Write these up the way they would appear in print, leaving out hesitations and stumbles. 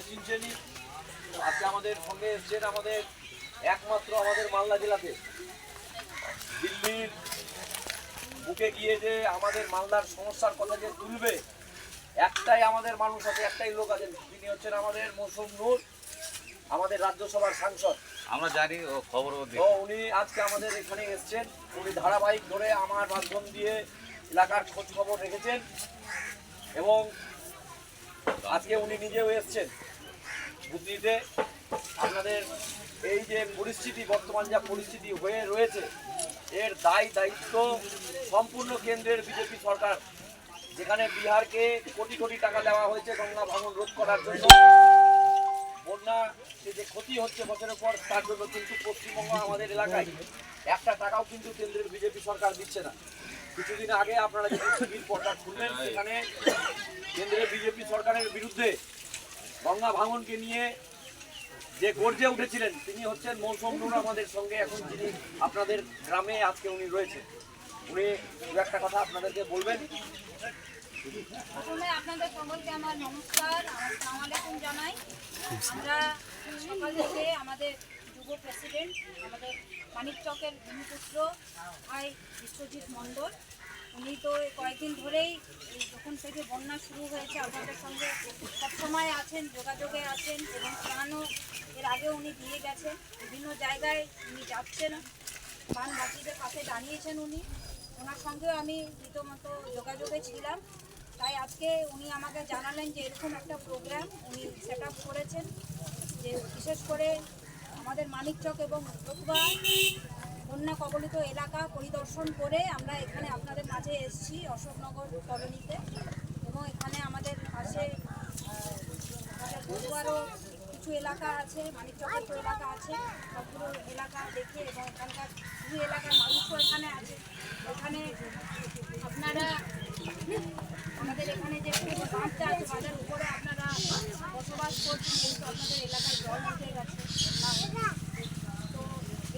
চিনছেনই। আজকে আমাদের সঙ্গে এসছেন আমাদের একমাত্র আমাদের মালদা জেলাতে দিল্লির বুকে গিয়ে যে আমাদের মালদার সমস্যার কথা যে তুলবে, একটাই আমাদের মানুষ আছে, একটাই লোক আছেন, তিনি হচ্ছেন আমাদের মৌসুম নূর, আমাদের রাজ্যসভার সাংসদ। আমরা জানি ও খবর তো উনি আজকে আমাদের এখানে এসছেন। উনি ধারাবাহিক ধরে আমার মাধ্যম দিয়ে এলাকার খোঁজ খবর রেখেছেন এবং আজকে উনি নিজেও এসছেন বুদ্ধিতে আপনাদের এই যে পরিস্থিতি, বর্তমান যা পরিস্থিতি হয়ে রয়েছে, এর দায়িত্ব সম্পূর্ণ কেন্দ্রের বিজেপি সরকার, যেখানে বিহারকে কোটি কোটি টাকা দেওয়া হয়েছে গঙ্গা ভাঙন রোধ করার জন্য। বন্যা যে ক্ষতি হচ্ছে বছরের পর, তার জন্য কিন্তু পশ্চিমবঙ্গ আমাদের এলাকায় একটা টাকাও কিন্তু কেন্দ্রের বিজেপি সরকার দিচ্ছে না। কিছুদিন আগে আপনারা যে টিভির পর্দা খুললেন, সেখানে কেন্দ্রের বিজেপি সরকারের বিরুদ্ধে গঙ্গা ভাঙনকে নিয়ে যে গর্জে উঠেছিলেন, তিনি হচ্ছেন মৌসুম নূর আমাদের সঙ্গে এখন, যিনি আপনাদের গ্রামে আজকে উনি রয়েছে। উনি দু একটা কথা আপনাদেরকে বলবেন। প্রথমে আপনাদের সকলকে আমার নমস্কার, আসসালামু আলাইকুম জানাই। আমরা সকাল থেকে আমাদের যুব প্রেসিডেন্ট, আমাদের মানিকচকের ভূমিপুত্র ভাই বিশ্বজিৎ মণ্ডল, উনি তো কয়েকদিন ধরেই যখন থেকে বন্যা শুরু হয়েছে আপনাদের সঙ্গে সবসময় আছেন, যোগাযোগে আছেন এবং ত্রাণও এর আগে উনি দিয়ে গেছেন। বিভিন্ন জায়গায় উনি যাচ্ছেন, বানবাসীদের পাশে দাঁড়িয়েছেন উনি। ওনার সঙ্গেও আমি রীতিমতো যোগাযোগে ছিলাম। তাই আজকে উনি আমাকে জানালেন যে এরকম একটা প্রোগ্রাম উনি সেট আপ করেছেন, যে বিশেষ করে আমাদের মানিকচক এবং রতুয়া বন্যা কবলিত এলাকা পরিদর্শন করে আমরা এখানে আপনাদের মাঝে এসেছি অশোকনগর কলোনিতে। এবং এখানে আমাদের পাশে রতুয়ারও কিছু এলাকা আছে, মানিকচকের তো এলাকা আছে, সবগুলো এলাকা দেখে এবং এখানকার কিছু এলাকার মানুষও এখানে আছে। এখানে আপনারা আমাদের এখানে যে বাঁধটা আছে, বাঁধের উপরে আপনারা বসবাস করছেন, কিন্তু আপনাদের এলাকায় জল উঠে গেছে। তো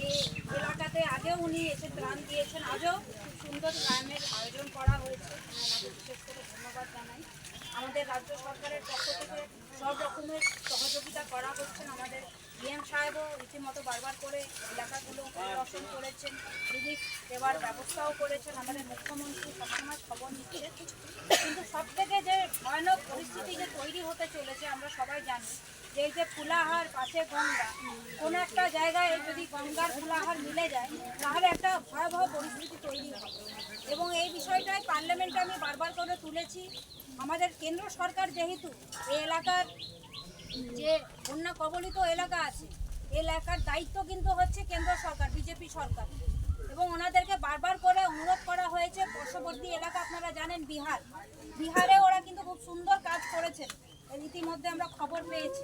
এই এলাকাতে আগেও উনি এসে ত্রাণ দিয়েছেন, আজও খুব সুন্দর ত্রাণের আয়োজন করা হয়েছে, ওনাকে বিশেষ করে ধন্যবাদ জানাই। আমাদের রাজ্য সরকারের পক্ষ থেকে সব রকমের সহযোগিতা করা হচ্ছেন। আমাদের ডিএম সাহেবও রীতিমতো বারবার করে এলাকাগুলো পরিদর্শন করেছেন, রিলিফ দেওয়ার ব্যবস্থাও করেছেন। আমাদের মুখ্যমন্ত্রী সবসময় খবর নিচ্ছেন। কিন্তু সব থেকে যে ভয়ানক পরিস্থিতি যে তৈরি হতে চলেছে আমরা সবাই জানি, যে এই যে ফুলাহার পাশে গঙ্গা, কোনো একটা জায়গায় যদি গঙ্গার ফুলাহার মিলে যায় তাহলে একটা ভয়াবহ পরিস্থিতি তৈরি হবে। এবং এই বিষয়টাই পার্লামেন্টে আমি বারবার করে তুলেছি। আমাদের কেন্দ্র সরকার যেহেতু এই এলাকার যে বন্যা কবলিত এলাকা আছে, এই এলাকার দায়িত্ব কিন্তু হচ্ছে কেন্দ্র সরকার, বিজেপি সরকার। এবং ওনাদেরকে বারবার করে অনুরোধ করা হয়েছে। পার্শ্ববর্তী এলাকা আপনারা জানেন বিহারে ওরা কিন্তু খুব সুন্দর কাজ করেছেন, ইতিমধ্যে আমরা খবর পেয়েছি।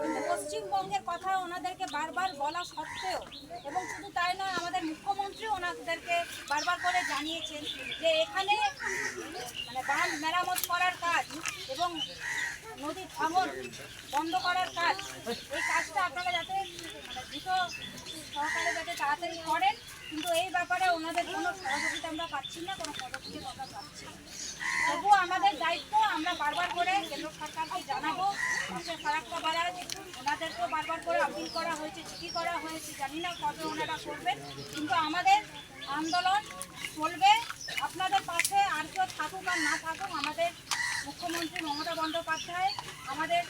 কিন্তু পশ্চিমবঙ্গের কথা ওনাদেরকে বারবার বলা সত্ত্বেও, এবং শুধু তাই নয়, আমাদের মুখ্যমন্ত্রী ওনাদেরকে বারবার করে জানিয়েছেন যে এখানে মানে বাঁধ মেরামত করার কাজ এবং নদীর ভাঙন বন্ধ করার কাজ, এই কাজটা আপনারা যাতে দ্রুত সহকারে যাতে তাড়াতাড়ি করেন। কিন্তু এই ব্যাপারে ওনাদের কোনো সহযোগিতা আমরা পাচ্ছি না, কোনো পদক্ষেপ আমরা পাচ্ছি না। তবুও আমাদের দায়িত্ব, আমরা বারবার করে কেন্দ্র সরকারকে জানাবো। পাশে ফারাক্কা বারাজ, ওনাদেরকেও বারবার করে আপিল করা হয়েছে, চিঠি করা হয়েছে, জানি না কবে ওনারা করবেন। কিন্তু আমাদের আন্দোলন চলবে। আপনাদের পাশে আর কেউ থাকুক আর না থাকুক, আমাদের মুখ্যমন্ত্রী মমতা বন্দ্যোপাধ্যায়, আমাদের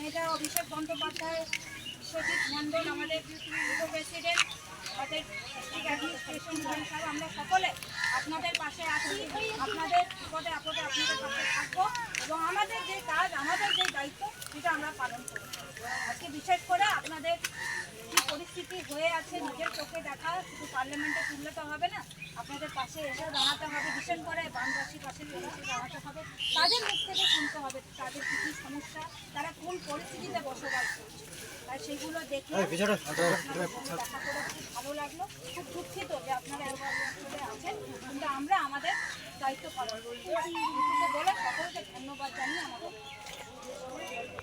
নেতা অভিষেক বন্দ্যোপাধ্যায়, বিশ্বজিৎ মণ্ডল, আমাদের যুব প্রেসিডেন্ট, আমাদের ডিস্ট্রিক্ট অ্যাডমিনিস্ট্রেশন সাহেব, আমরা সকলে আপনাদের পাশে আছি। আপনাদের বিপদে আপদে আপনাদের পাশে থাকবো এবং আমাদের যে কাজ, আমাদের যে দায়িত্ব, সেটা আমরা পালন করব। আজকে বিশেষ করে আপনাদের কী পরিস্থিতি হয়ে আছে নিজের চোখে দেখা, শুধু পার্লামেন্টে তুললে তো হবে না, আপনাদের পাশে এসেও দাঁড়াতে হবে। বিশেষ করে বানবাসীর পাশে এসে দাঁড়াতে হবে, তাদের মুখ থেকে শুনতে হবে তাদের কী কী সমস্যা, তারা কোন পরিস্থিতিতে বসবাস করছে। তাই সেগুলো দেখে দেখা করে খুব ভালো লাগলো। খুব দুঃখিত যে আপনারা এরকম অঞ্চলে আছেন, কিন্তু আমরা আমাদের দায়িত্ব পালন করি বলে সকলকে ধন্যবাদ জানিয়ে আমাদের